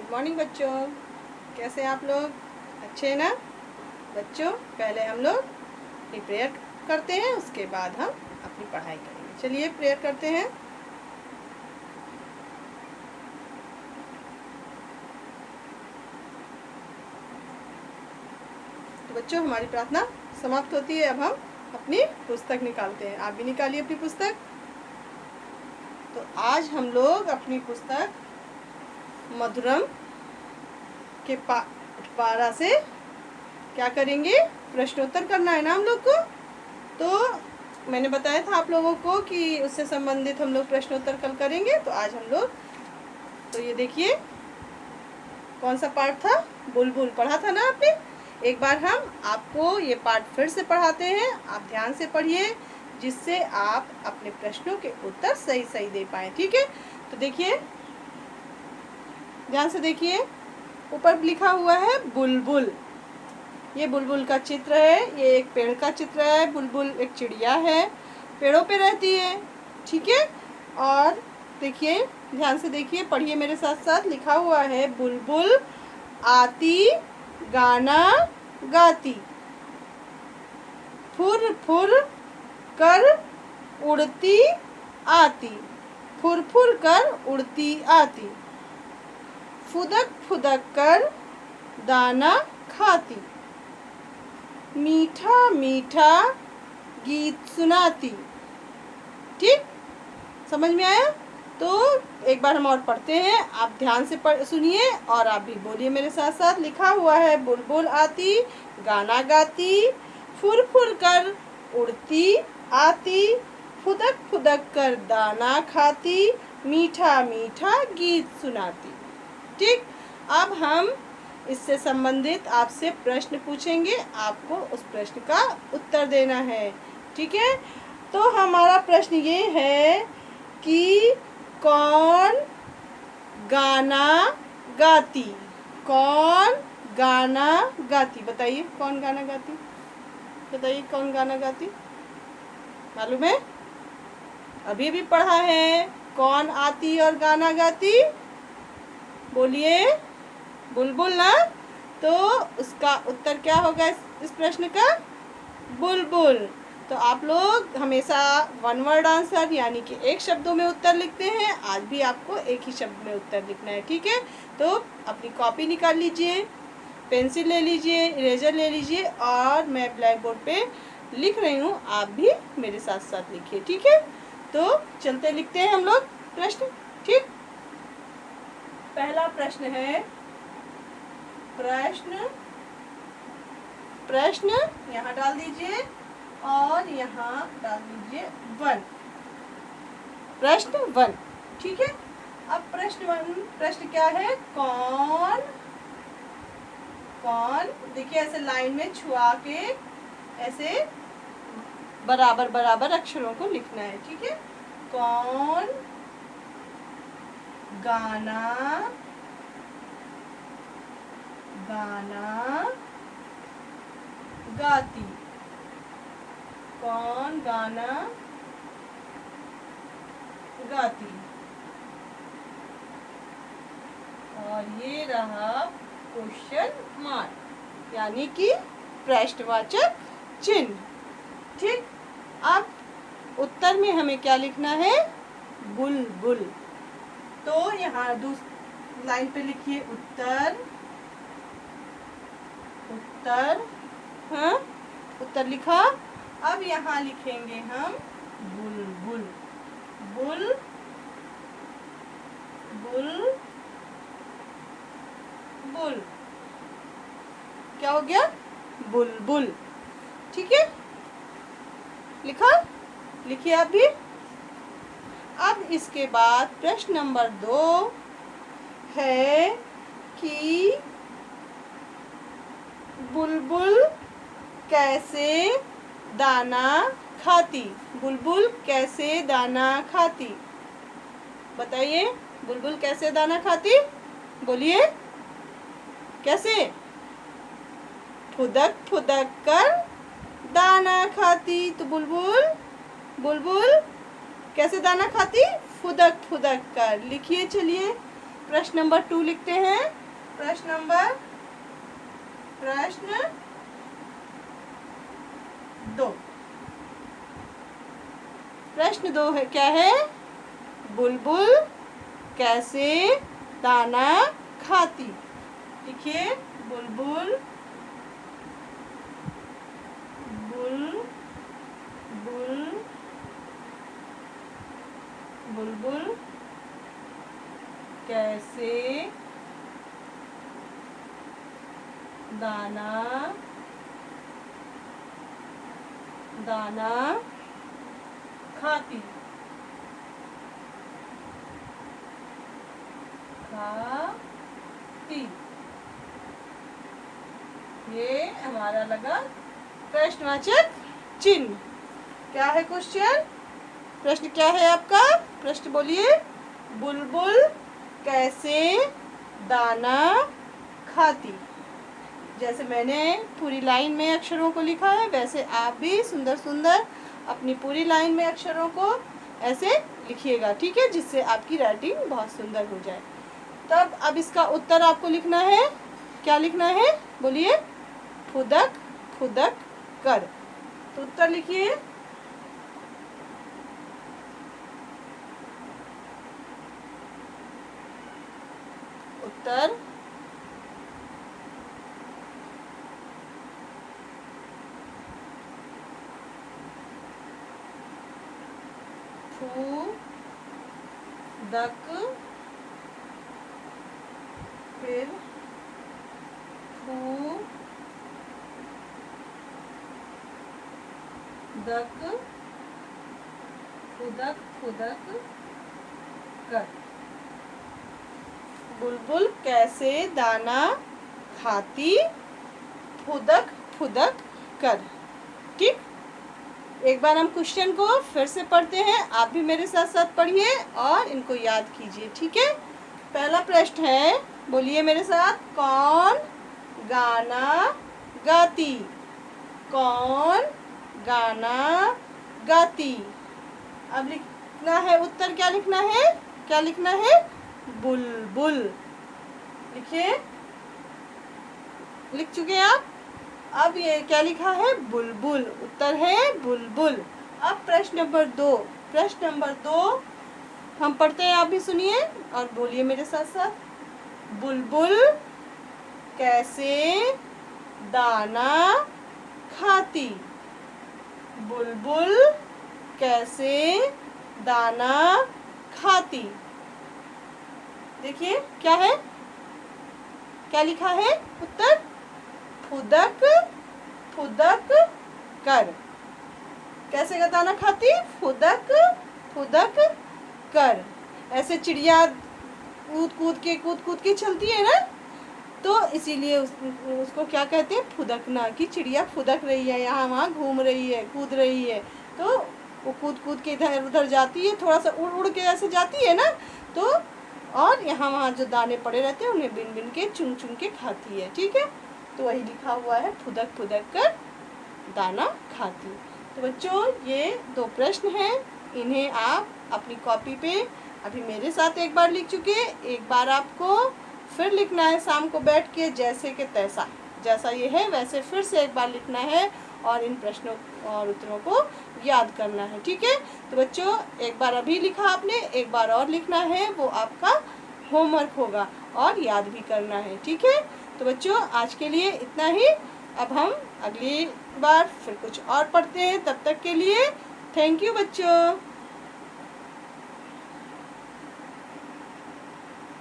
Good morning बच्चों, कैसे हैं आप लोग? अच्छे हैं ना बच्चों? पहले हम लोग अपनी प्रेयर करते हैं, उसके बाद हम अपनी पढ़ाई करेंगे। चलिए प्रेयर करते हैं। तो बच्चों, हमारी प्रार्थना समाप्त होती है। अब हम अपनी पुस्तक निकालते हैं। आप भी निकालिए अपनी पुस्तक। तो आज हम लोग अपनी पुस्तक मधुरम के पारा से क्या करेंगे? प्रश्नोत्तर करना है ना हम लोग को। तो मैंने बताया था आप लोगों को कि उससे संबंधित हम लोग प्रश्नोत्तर कल करेंगे। तो आज हम लोग, तो ये देखिए कौन सा पाठ था? बुलबुल पढ़ा था ना आपने। एक बार हम आपको ये पाठ फिर से पढ़ाते हैं। आप ध्यान से पढ़िए, जिससे आप अपने प्रश्नों के उत्तर सही सही दे पाए। ठीक है? तो देखिए, ध्यान से देखिए, ऊपर लिखा हुआ है बुलबुल। ये बुलबुल का चित्र है। ये एक पेड़ का चित्र है। बुलबुल एक चिड़िया है, पेड़ों पे रहती है। ठीक है? और देखिए, ध्यान से देखिए, पढ़िए मेरे साथ साथ। लिखा हुआ है बुलबुल आती गाना गाती, फुर फुर कर उड़ती आती, फुर फुर कर उड़ती आती, फुदक फुदक कर दाना खाती, मीठा मीठा गीत सुनाती। ठीक, समझ में आया? तो एक बार हम और पढ़ते हैं। आप ध्यान से सुनिए और आप भी बोलिए मेरे साथ साथ। लिखा हुआ है बुलबुल आती गाना गाती, फुर फुर कर उड़ती आती, फुदक फुदक कर दाना खाती, मीठा मीठा गीत सुनाती। ठीक, अब हम इससे संबंधित आपसे प्रश्न पूछेंगे। आपको उस प्रश्न का उत्तर देना है। ठीक है? तो हमारा प्रश्न ये है कि कौन गाना गाती? कौन गाना गाती? बताइए कौन गाना गाती? बताइए कौन गाना गाती? मालूम है? अभी भी पढ़ा है। कौन आती और गाना गाती? बोलिए, बुलबुल ना। तो उसका उत्तर क्या होगा इस प्रश्न का? बुलबुल। तो आप लोग हमेशा वन वर्ड आंसर यानी कि एक शब्दों में उत्तर लिखते हैं। आज भी आपको एक ही शब्द में उत्तर लिखना है। ठीक है? तो अपनी कॉपी निकाल लीजिए, पेंसिल ले लीजिए, इरेजर ले लीजिए और मैं ब्लैक बोर्ड पे लिख रही हूँ। आप भी मेरे साथ साथ लिखिए। ठीक है? तो चलते लिखते हैं हम लोग प्रश्न। ठीक, पहला प्रश्न है, प्रश्न यहाँ डाल दीजिए और यहाँ डाल दीजिए 1। प्रश्न 1। ठीक है? अब प्रश्न 1, प्रश्न क्या है? कौन, कौन, देखिए ऐसे लाइन में छुआ के ऐसे बराबर बराबर अक्षरों को लिखना है। ठीक है? कौन गाना गाना गाती? कौन गाना गाती? और ये रहा क्वेश्चन मार्क यानी कि प्रश्नवाचक चिन्ह। ठीक, अब उत्तर में हमें क्या लिखना है? बुलबुल। तो यहाँ दूसरी लाइन पे लिखिए उत्तर, उत्तर। हाँ, उत्तर लिखा। अब यहाँ लिखेंगे हम बुलबुल, बुल बुल बुल। क्या हो गया? बुलबुल। ठीक है? लिखा? लिखिए आप भी। अब इसके बाद प्रश्न नंबर 2 है कि बुलबुल कैसे दाना खाती? बुलबुल कैसे दाना खाती? बताइए, बुलबुल कैसे दाना खाती? बोलिए, कैसे? फुदक फुदक कर दाना खाती। तो बुलबुल, बुलबुल कैसे दाना खाती? फुदक फुदक कर। लिखिए, चलिए प्रश्न नंबर 2 लिखते हैं। प्रश्न 2। प्रश्न 2 है, क्या है? बुलबुल कैसे दाना खाती? लिखिए, बुलबुल बुलबुल कैसे दाना खाती? ये हमारा लगा प्रश्नवाचक चिन्ह। क्या है क्वेश्चन? प्रश्न क्या है आपका? प्रश्न बोलिए। बुलबुल कैसे दाना खाती? जैसे मैंने पूरी लाइन में अक्षरों को लिखा है, वैसे आप भी सुंदर सुंदर अपनी पूरी लाइन में अक्षरों को ऐसे लिखिएगा, ठीक है, जिससे आपकी राइटिंग बहुत सुंदर हो जाए। तब अब इसका उत्तर आपको लिखना है। क्या लिखना है? बोलिए। फुदक फुदक कर। तो उत्तर लिखिए। उत्तर फुदक, फिर फुदक कर। बुलबुल कैसे दाना खाती? फुदक फुदक कर। ठीक, एक बार हम क्वेश्चन को फिर से पढ़ते हैं। आप भी मेरे साथ साथ पढ़िए और इनको याद कीजिए, ठीक है। पहला प्रश्न है, बोलिए मेरे साथ, कौन गाना गाती? कौन गाना गाती? अब लिखना है उत्तर। क्या लिखना है? क्या लिखना है? बुलबुल। लिखिए, लिख चुके हैं आप? अब ये क्या लिखा है? बुलबुल। उत्तर है बुलबुल। अब प्रश्न नंबर 2। प्रश्न नंबर 2 हम पढ़ते हैं, आप भी सुनिए और बोलिए मेरे साथ साथ। बुलबुल कैसे दाना खाती? बुलबुल कैसे दाना खाती? देखिए क्या है, क्या लिखा है उत्तर? फुदक फुदक कर। कैसे दाना खाती? फुदक फुदक कर। ऐसे चिड़िया कूद कूद के चलती है ना, तो इसीलिए उसको क्या कहते हैं? फुदकना, कि चिड़िया फुदक रही है, यहाँ वहाँ घूम रही है, कूद रही है, तो वो कूद के इधर उधर जाती है, थोड़ा सा उड़ के ऐसे जाती है ना, तो और यहाँ वहाँ जो दाने पड़े रहते हैं उन्हें बिन के चुन के खाती है, ठीक है। तो वही लिखा हुआ है, फुदक फुदक कर दाना खाती। तो बच्चों, ये 2 प्रश्न हैं, इन्हें आप अपनी कॉपी पे अभी मेरे साथ एक बार लिख चुके, एक बार आपको फिर लिखना है शाम को बैठ के, जैसे कि तैसा, जैसा ये है वैसे फिर से एक बार लिखना है और इन प्रश्नों और उत्तरों को याद करना है, ठीक है। तो बच्चों, एक बार अभी लिखा आपने, एक बार और लिखना है, वो आपका होमवर्क होगा और याद भी करना है, ठीक है। तो बच्चों, आज के लिए इतना ही। अब हम अगली बार फिर कुछ और पढ़ते हैं। तब तक के लिए थैंक यू बच्चों।